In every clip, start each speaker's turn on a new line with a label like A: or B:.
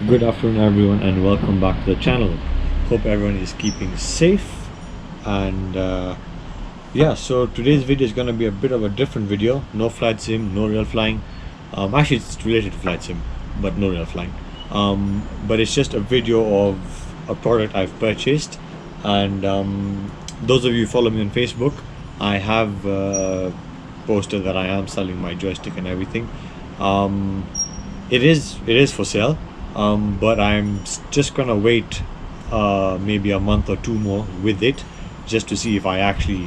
A: Good afternoon, everyone, and welcome back to the channel. Hope everyone is keeping safe. And yeah, so today's video is going to be a bit of a different video. No flight sim, no real flying. Actually, it's related to flight sim, but no real flying. But it's just a video of a product I've purchased. And those of you who follow me on Facebook, I have posted that I am selling my joystick and everything. It is for sale. But I'm just gonna wait maybe a month or two more with it, just to see if I actually,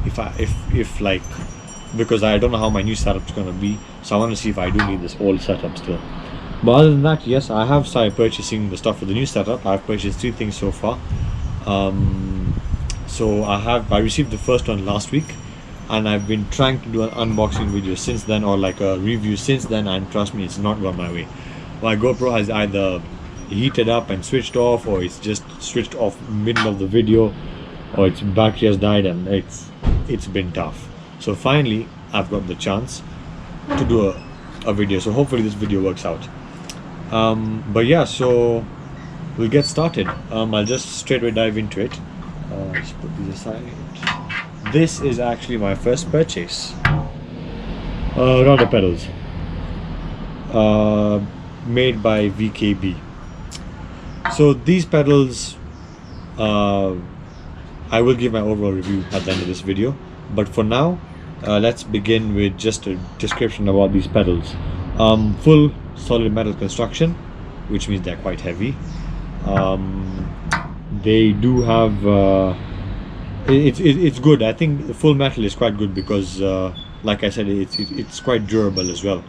A: if like, because I don't know how my new setup's gonna be, so I want to see if I do need this old setup still. But other than that, yes, I have started purchasing the stuff for the new setup. I've purchased 3 things so far. So I received the first one last week, and I've been trying to do an unboxing video since then, or like a review since then, and trust me, it's not gone my way. My GoPro has either heated up and switched off, or it's just switched off middle of the video, or its battery has died, and it's been tough. So finally I've got the chance to do a video, so hopefully this video works out. But yeah, so we'll get started. I'll just straight away dive into it. Let's put these aside. This is actually my first purchase. Rudder pedals. Made by VKB. So these pedals, I will give my overall review at the end of this video, but for now, let's begin with just a description about these pedals. Full solid metal construction, which means they're quite heavy. They do have it's good. I think the full metal is quite good because like I said, it's quite durable as well.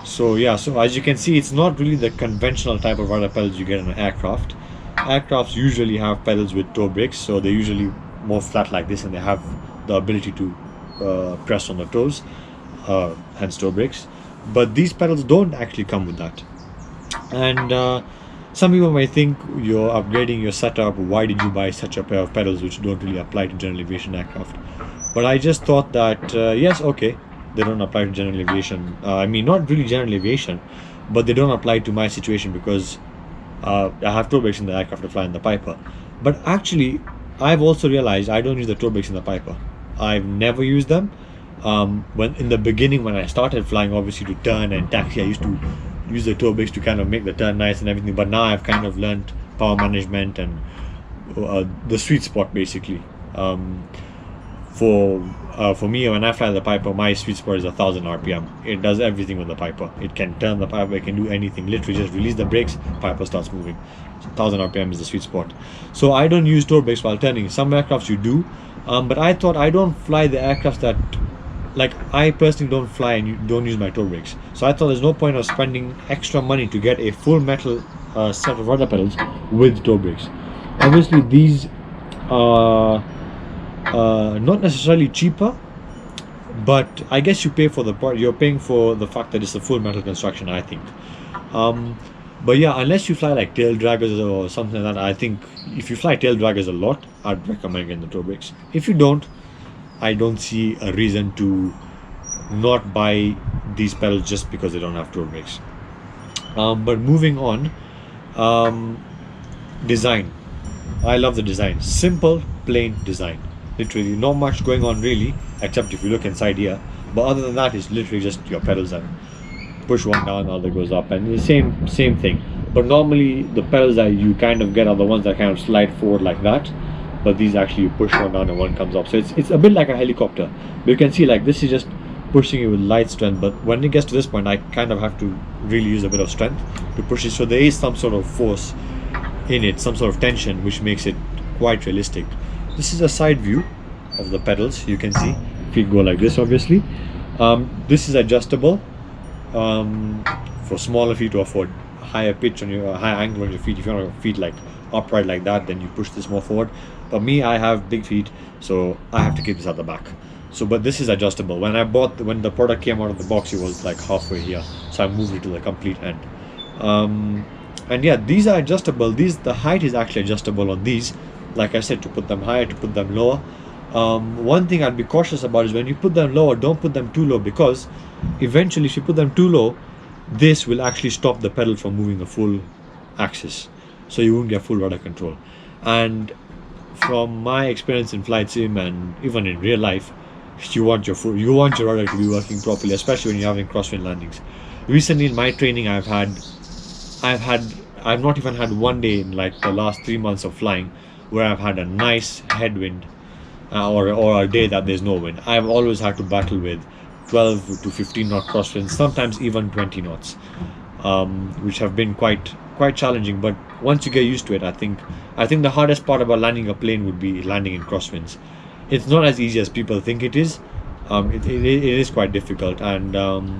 A: So yeah, so as you can see, it's not really the conventional type of rudder pedals you get in an aircraft. Aircrafts usually have pedals with toe brakes, so they're usually more flat like this, and they have the ability to press on the toes, hence toe brakes. But these pedals don't actually come with that. And some people might think you're upgrading your setup. Why did you buy such a pair of pedals which don't really apply to general aviation aircraft? But I just thought that yes, okay, they don't apply to general aviation. I mean, not really general aviation, but they don't apply to my situation because I have toe brakes in the aircraft to fly in the Piper. But actually, I've also realized I don't use the toe brakes in the Piper. I've never used them. When in the beginning, when I started flying, obviously to turn and taxi, I used to use the toe brakes to kind of make the turn nice and everything. But now I've kind of learned power management and the sweet spot basically. For me, when I fly the Piper, my sweet spot is 1000 RPM. It does everything with the Piper. It can turn the Piper, it can do anything. Literally just release the brakes, Piper starts moving. So 1000 RPM is the sweet spot. So I don't use toe brakes while turning. Some aircrafts you do, but I thought I don't fly the aircrafts that, like, I personally don't fly and don't use my toe brakes. So I thought there's no point of spending extra money to get a full metal set of rudder pedals with toe brakes. Obviously these are not necessarily cheaper, but I guess you pay for the part. You're paying for the fact that it's a full metal construction, I think. But yeah, unless you fly like tail draggers or something like that, I think if you fly tail draggers a lot, I'd recommend getting the toe brakes. If you don't, I don't see a reason to not buy these pedals just because they don't have toe brakes. But moving on, design. I love the design. Simple, plain design. Literally not much going on really, except if you look inside here. But other than that, it's literally just your pedals and push one down, the other goes up, and the same thing. But normally the pedals that you kind of get are the ones that kind of slide forward like that. But these actually you push one down and one comes up. So it's a bit like a helicopter. But you can see like this is just pushing it with light strength. But when it gets to this point, I kind of have to really use a bit of strength to push it. So there is some sort of force in it, some sort of tension, which makes it quite realistic. This is a side view of the pedals. You can see feet go like this, obviously. This is adjustable for smaller feet or for higher pitch on your high angle on your feet. If you want your feet like upright like that, then you push this more forward. But me, I have big feet, so I have to keep this at the back. So but this is adjustable. When the product came out of the box, it was like halfway here, so I moved it to the complete end. And yeah, these are adjustable. The height is actually adjustable on these, like I said, to put them higher, to put them lower. One thing I'd be cautious about is when you put them lower, don't put them too low, because eventually if you put them too low, this will actually stop the pedal from moving a full axis, so you won't get full rudder control. And from my experience in flight sim and even in real life, you want your rudder to be working properly, especially when you're having crosswind landings. Recently in my training, I've not even had one day in like the last 3 months of flying where I've had a nice headwind, or a day that there's no wind. I've always had to battle with 12 to 15 knot crosswinds, sometimes even 20 knots, which have been quite challenging. But once you get used to it, I think the hardest part about landing a plane would be landing in crosswinds. It's not as easy as people think it is. It is quite difficult, and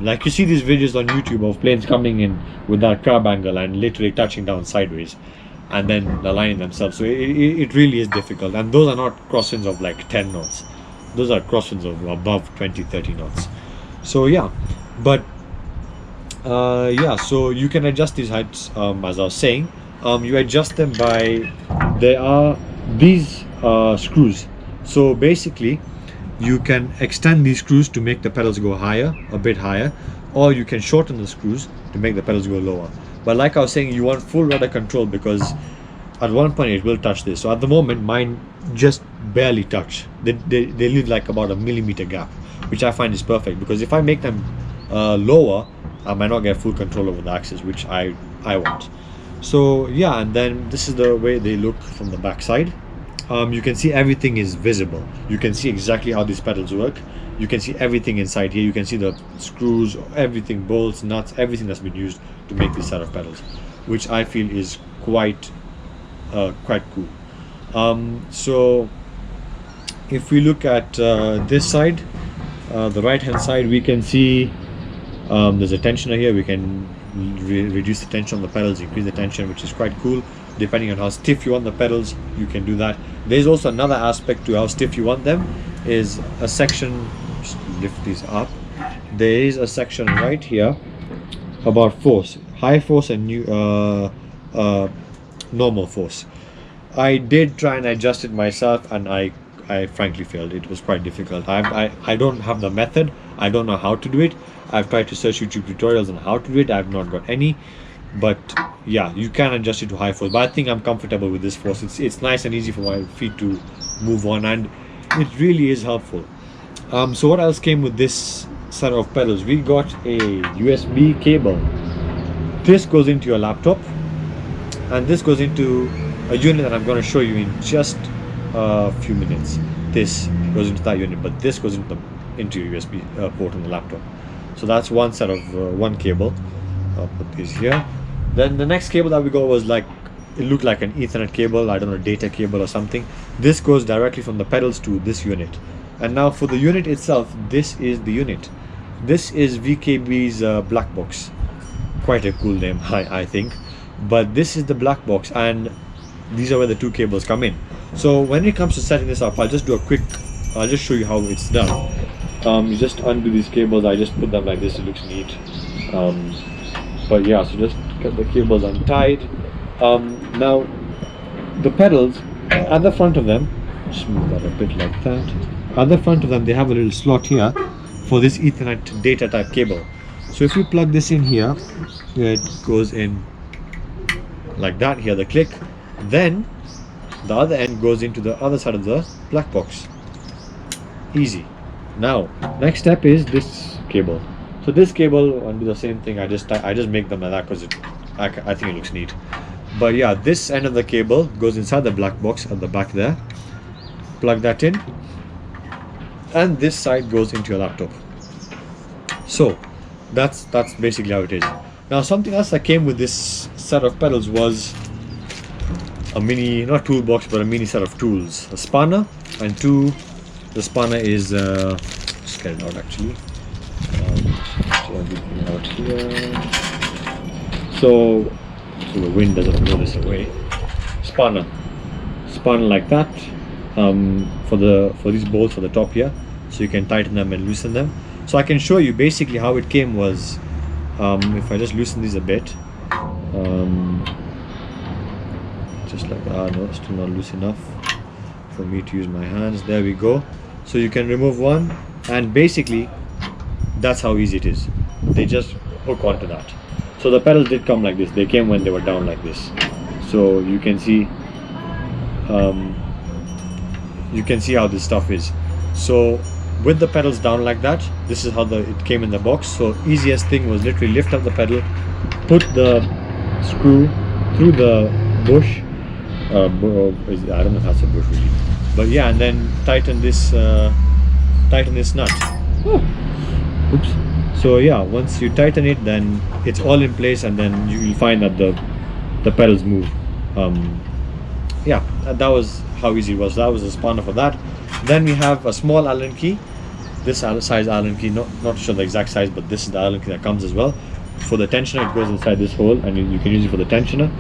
A: like you see these videos on YouTube of planes coming in with that crab angle and literally touching down sideways and then aligning themselves. So it really is difficult, and those are not crosswinds of like 10 knots. Those are crosswinds of above 20-30 knots. So yeah, but yeah, so you can adjust these heights, as I was saying. You adjust them by, there are these screws. So basically you can extend these screws to make the pedals go higher, a bit higher, or you can shorten the screws to make the pedals go lower. But like I was saying, you want full rudder control, because at one point it will touch this. So at the moment mine just barely touch. They leave like about a millimeter gap, which I find is perfect, because if I make them lower, I might not get full control over the axis, which I want. So yeah, and then this is the way they look from the back side. You can see everything is visible. You can see exactly how these pedals work. You can see everything inside here. You can see the screws, everything, bolts, nuts, everything that's been used to make this set of pedals, which I feel is quite cool. So if we look at this side, the right hand side, we can see there's a tensioner here. We can reduce the tension on the pedals, increase the tension, which is quite cool. Depending on how stiff you want the pedals, you can do that. There's also another aspect to how stiff you want them, is a section, just lift these up, there is a section right here about force, high force and normal force. I did try and adjust it myself, and I frankly failed. It was quite difficult. I don't have the method. I don't know how to do it. I've tried to search YouTube tutorials on how to do it. I've not got any. But yeah, you can adjust it to high force, but I think I'm comfortable with this force. It's nice and easy for my feet to move on, and it really is helpful. So what else came with this set of pedals? We got a USB cable. This goes into your laptop, and this goes into a unit that I'm going to show you in just a few minutes. This goes into that unit, but this goes into your USB port on the laptop. So that's one set of one cable. I'll put these here. Then the next cable that we got was like, it looked like an Ethernet cable, I don't know, data cable or something. This goes directly from the pedals to this unit. And now for the unit itself, this is the unit. This is VKB's black box. Quite a cool name, I think. But this is the black box, and these are where the two cables come in. So when it comes to setting this up, I'll just show you how it's done. You just undo these cables. I just put them like this, it looks neat. But yeah, so just get the cables untied. Now the pedals at the front of them, just move that a bit like that. At the front of them, they have a little slot here for this Ethernet data type cable. So if you plug this in here, it goes in like that here, the click. Then the other end goes into the other side of the black box. Easy. Now next step is this cable. So this cable, I'll do the same thing. I just make them like that because I think it looks neat. But yeah, this end of the cable goes inside the black box at the back there. Plug that in, and this side goes into your laptop. So that's basically how it is. Now something else that came with this set of pedals was a mini, not toolbox, but a mini set of tools. A spanner and the spanner is just get it out actually. Everything out here, so the wind doesn't blow this away. Spanner like that, for these bolts for the top here, so you can tighten them and loosen them. So I can show you basically how it came was, if I just loosen these a bit, just like that. No, still not loose enough for me to use my hands. There we go. So you can remove one, and basically that's how easy it is. They just hook onto that. So the pedals did come like this. They came when they were down like this. So you can see how this stuff is. So with the pedals down like that, this is how it came in the box. So easiest thing was literally lift up the pedal, put the screw through the bush. I don't know if that's a bush really, but yeah, and then tighten this nut. Oops. So yeah, once you tighten it, then it's all in place, and then you'll find that the pedals move. Yeah, that was how easy it was. That was the spanner for that. Then we have a small Allen key, this size Allen key, not sure the exact size, but this is the Allen key that comes as well. For the tensioner, it goes inside this hole, and you can use it for the tensioner.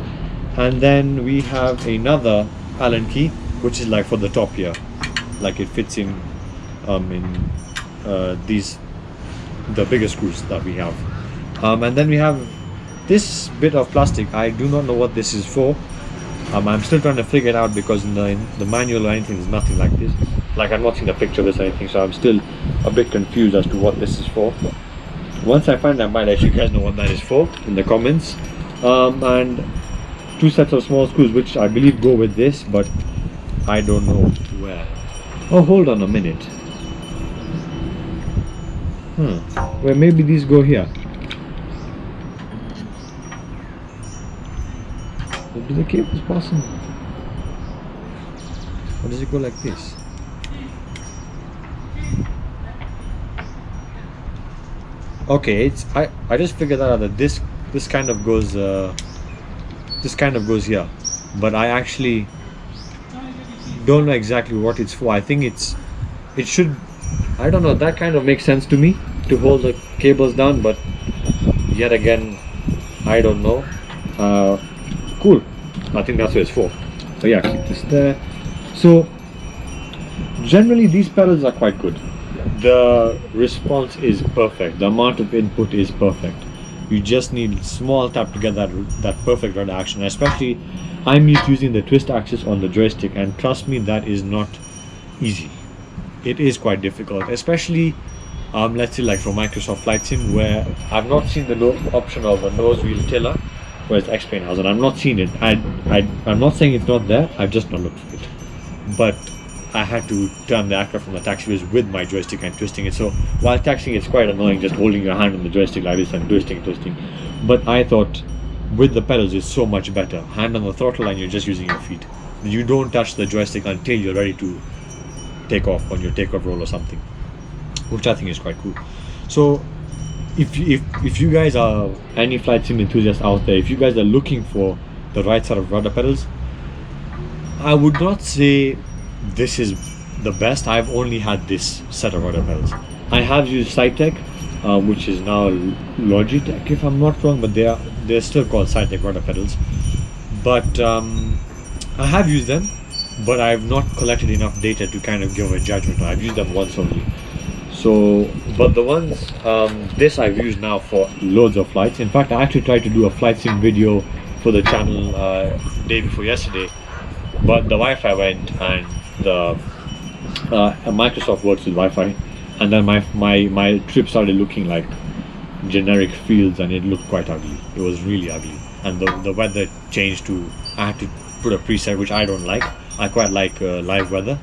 A: And then we have another Allen key, which is like for the top here, like it fits in these, the bigger screws that we have. And then we have this bit of plastic. I do not know what this is for. I'm still trying to figure it out, because in the manual or anything, there's nothing like this. Like, I'm not seeing a picture of this or anything, so I'm still a bit confused as to what this is for. Once I find, I might let you guys know what that is for in the comments. And 2 sets of small screws, which I believe go with this, but I don't know where. Oh, hold on a minute. Well, maybe these go here. Do the cables pass in? Or does it go like this? Okay, I just figured out that this kind of goes here, but I actually don't know exactly what it's for. I think it should, I don't know, that kind of makes sense to me, to hold the cables down, but yet again, I don't know. Cool, I think that's what it's for. So yeah, keep this there. So generally these pedals are quite good. The response is perfect. The amount of input is perfect. You just need small tap to get that perfect rudder action. Especially, I'm used to using the twist axis on the joystick, and trust me, that is not easy. It is quite difficult, especially let's say like from Microsoft Flight Sim, where I've not seen the option of a nose wheel tiller, where it's X-Plane House, and I'm not seeing it. I'm not saying it's not there, I've just not looked for it. But I had to turn the aircraft from the taxiways with my joystick and twisting it. So while taxiing, it's quite annoying just holding your hand on the joystick like this and twisting. But I thought with the pedals it's so much better. Hand on the throttle and you're just using your feet. You don't touch the joystick until you're ready to take off on your takeoff roll or something, which I think is quite cool. So if you guys are any flight sim enthusiasts out there, if you guys are looking for the right sort of rudder pedals, I would not say this is the best. I've only had this set of rudder pedals. I have used Cytec, which is now Logitech if I'm not wrong, but they're still called Cytec rudder pedals. But I have used them, but I've not collected enough data to kind of give a judgment. I've used them once only. So, but the ones, this I've used now for loads of flights. In fact, I actually tried to do a flight sim video for the channel day before yesterday, but the Wi-Fi went, and the Microsoft works with Wi-Fi, and then my trip started looking like generic fields, and it looked quite ugly. It was really ugly, and the weather changed to, I had to put a preset which I don't like. I quite like live weather.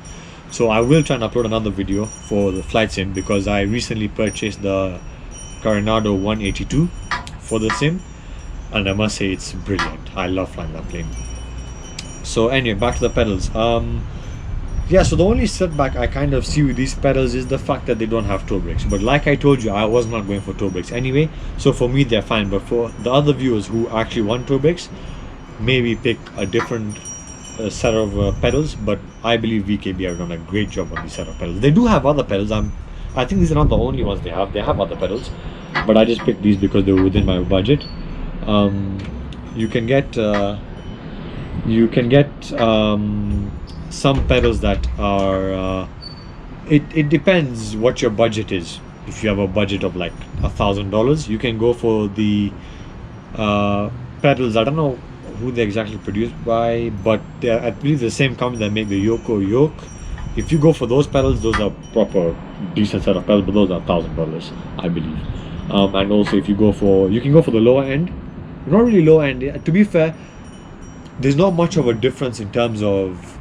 A: So I will try and upload another video for the flight sim, because I recently purchased the Coronado 182 for the sim, and I must say it's brilliant. I love flying that plane. So anyway, back to the pedals. Yeah, so the only setback I kind of see with these pedals is the fact that they don't have toe brakes. But like I told you, I was not going for toe brakes anyway, so for me they're fine. But for the other viewers who actually want toe brakes, maybe pick a different set of pedals. But I believe VKB have done a great job on this set of pedals. They do have other pedals. I think these are not the only ones they have. They have other pedals, but I just picked these because they were within my budget. You can get some pedals that are it depends what your budget is. If you have a budget of like $1,000, you can go for the pedals. I don't know who they're exactly produced by, but they're, I believe, the same company that make the Yoko Yoke. If you go for those pedals, those are proper decent set of pedals, but those are $1,000, I believe. And also if you go for, you can go for the lower end, not really low end. To be fair, there's not much of a difference in terms of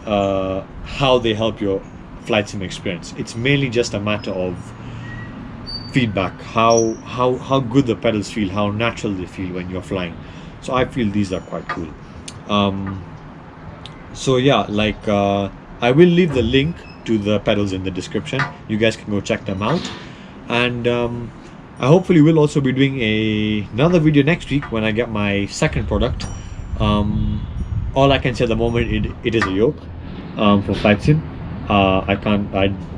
A: how they help your flight sim experience. It's mainly just a matter of feedback, how good the pedals feel, how natural they feel when you're flying. So I feel these are quite cool. um, so yeah, like I will leave the link to the pedals in the description. You guys can go check them out. And I hopefully will also be doing another video next week when I get my second product. All I can say at the moment, it is a yoke for flight sim. I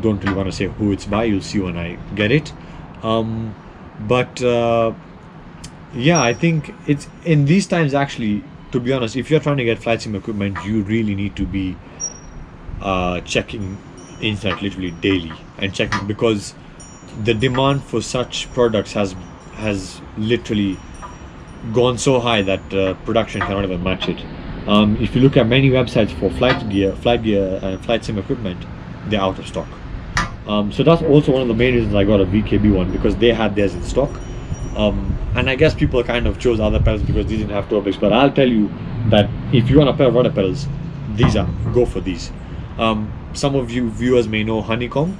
A: don't really want to say who it's by. You'll see when I get it. But yeah, I think it's in these times, actually, to be honest, if you're trying to get flight sim equipment, you really need to be checking internet literally daily and checking, because the demand for such products has literally gone so high that production cannot even match it. If you look at many websites for flight gear and flight sim equipment, they're out of stock. So that's also one of the main reasons I got a VKB one, because they had theirs in stock. And I guess people kind of chose other pedals because these didn't have toe brakes. But I'll tell you that if you want a pair of rudder pedals, go for these. Some of you viewers may know Honeycomb.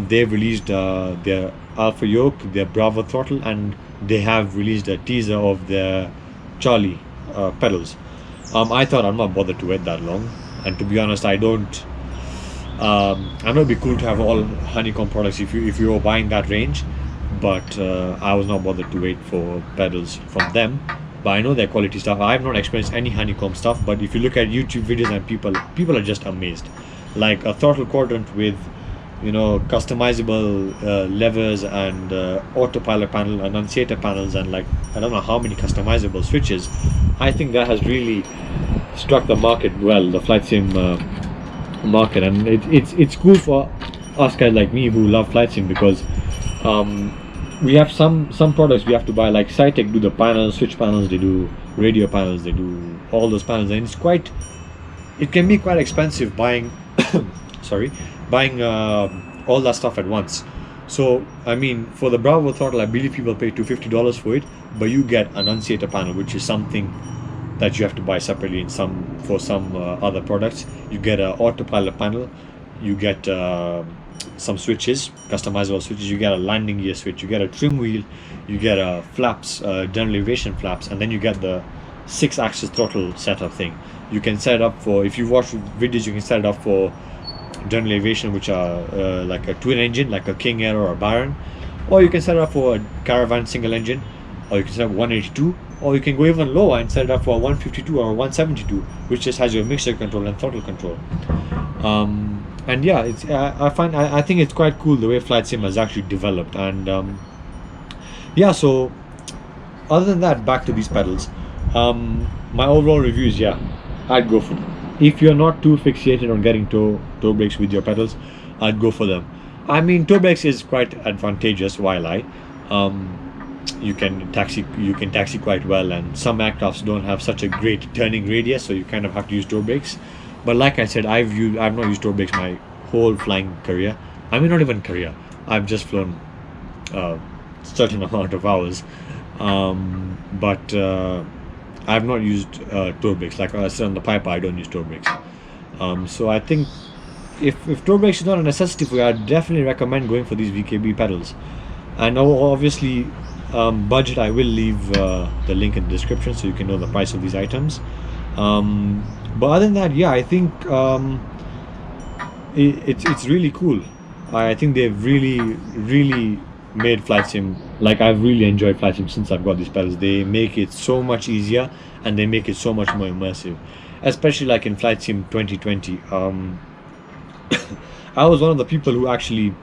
A: They've released their Alpha yoke, their Bravo throttle, and they have released a teaser of their Charlie pedals. I thought I'm not bothered to wait that long, and to be honest, I don't. I know it'd be cool to have all Honeycomb products if you were buying that range, but I was not bothered to wait for pedals from them. But I know their quality stuff. I have not experienced any Honeycomb stuff, but if you look at YouTube videos and people are just amazed. Like a throttle quadrant with, customizable levers and autopilot panel, annunciator panels, and like I don't know how many customizable switches. I think that has really struck the market well, the flight sim market, and it's cool for us guys like me who love flight sim, because we have some products we have to buy, like Cytec do the panels, switch panels, they do radio panels, they do all those panels, and it can be quite expensive buying buying all that stuff at once. So I mean, for the Bravo throttle, I believe people pay $250 for it, but you get an annunciator panel, which is something that you have to buy separately in some other products. You get an autopilot panel, you get some switches, customizable switches, you get a landing gear switch, you get a trim wheel, you get a flaps, general aviation flaps, and then you get the 6-axis throttle setup thing. You can set it up for, if you watch videos, you can set it up for general aviation, which are like a twin engine, like a King Air or a Baron, or you can set it up for a Caravan single engine, or you can set up 182, or you can go even lower and set it up for a 152 or a 172, which just has your mixture control and throttle control. And yeah, I think it's quite cool the way flight sim has actually developed. And yeah, so other than that, back to these pedals. My overall reviews, yeah, I'd go for them. If you're not too fixated on getting toe brakes with your pedals, I'd go for them. I mean, toe brakes is quite advantageous, while you can taxi quite well, and some aircrafts don't have such a great turning radius, so you kind of have to use toe brakes. But like I said, I've not used toe brakes my whole flying career. I mean, not even career. I've just flown certain amount of hours, but I've not used toe brakes. Like I said on the Piper, I don't use toe brakes. So I think if toe brakes is not a necessity for you, I definitely recommend going for these VKB pedals. And obviously, budget, I will leave the link in the description so you can know the price of these items. But other than that, yeah, I think it's really cool. I think they've really made flight sim, like I've really enjoyed flight sim since I've got these pedals. They make it so much easier, and they make it so much more immersive, especially like in flight sim 2020. I was one of the people who actually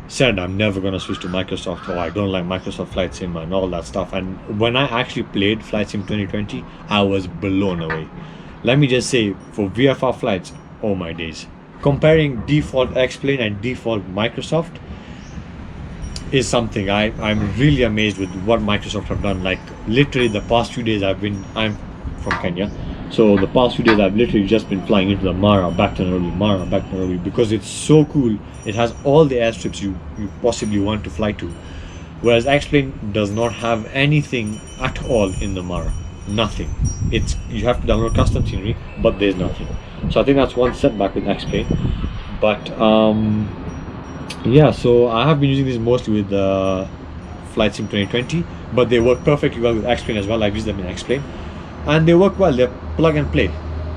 A: said I'm never gonna switch to Microsoft, or I don't like Microsoft Flight Sim and all that stuff. And when I actually played Flight Sim 2020, I was blown away. Let me just say, for VFR flights, oh my days, comparing default X-Plane and default Microsoft is something I'm really amazed with what Microsoft have done. Like literally the past few days I'm from Kenya, so the past few days I've literally just been flying into the Mara back to Nairobi, because it's so cool. It has all the airstrips you possibly want to fly to. whereas X-Plane does not have anything at all in the Mara. Nothing. It's, you have to download custom scenery, but there's nothing. So I think that's one setback with X-Plane. But yeah, so I have been using this mostly with Flight Sim 2020, but they work perfectly well with X-Plane as well. I've used them in X-Plane, and they work well. They're plug and play.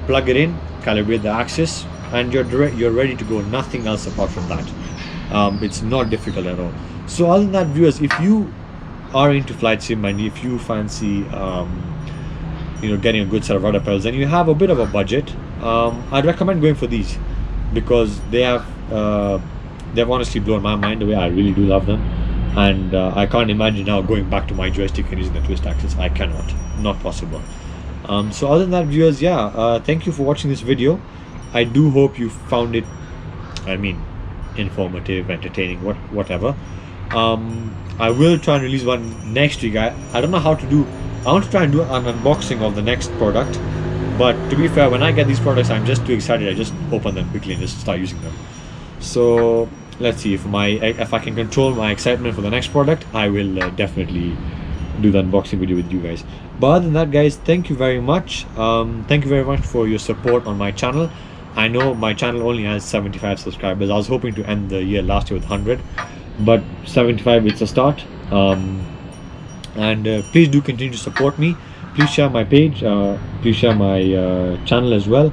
A: Plug it in, calibrate the axis, and you're ready to go. Nothing else apart from that. It's not difficult at all. So other than that, viewers, if you are into Flight Sim and if you fancy getting a good set of rudder pedals and you have a bit of a budget, I'd recommend going for these, because they've honestly blown my mind away. I really do love them, and I can't imagine now going back to my joystick and using the twist axis. I cannot, not possible. So other than that, viewers, yeah, thank you for watching this video. I do hope you found it, I mean, informative, entertaining, whatever. I will try and release one next week. I don't know how to do. I want to try and do an unboxing of the next product, but to be fair, when I get these products, I'm just too excited. I just open them quickly and just start using them. So let's see, if I can control my excitement for the next product, I will definitely do the unboxing video with you guys. But other than that, guys, thank you very much. Thank you very much for your support on my channel. I know my channel only has 75 subscribers. I was hoping to end the year last year with 100, but 75, it's a start. And please do continue to support me. Please share my page, please share my channel as well,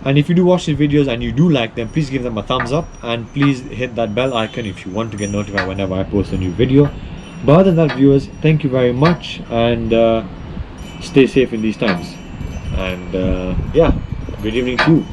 A: and if you do watch these videos and you do like them, please give them a thumbs up, and please hit that bell icon if you want to get notified whenever I post a new video. But other than that, viewers, thank you very much, and stay safe in these times, and yeah, good evening to you.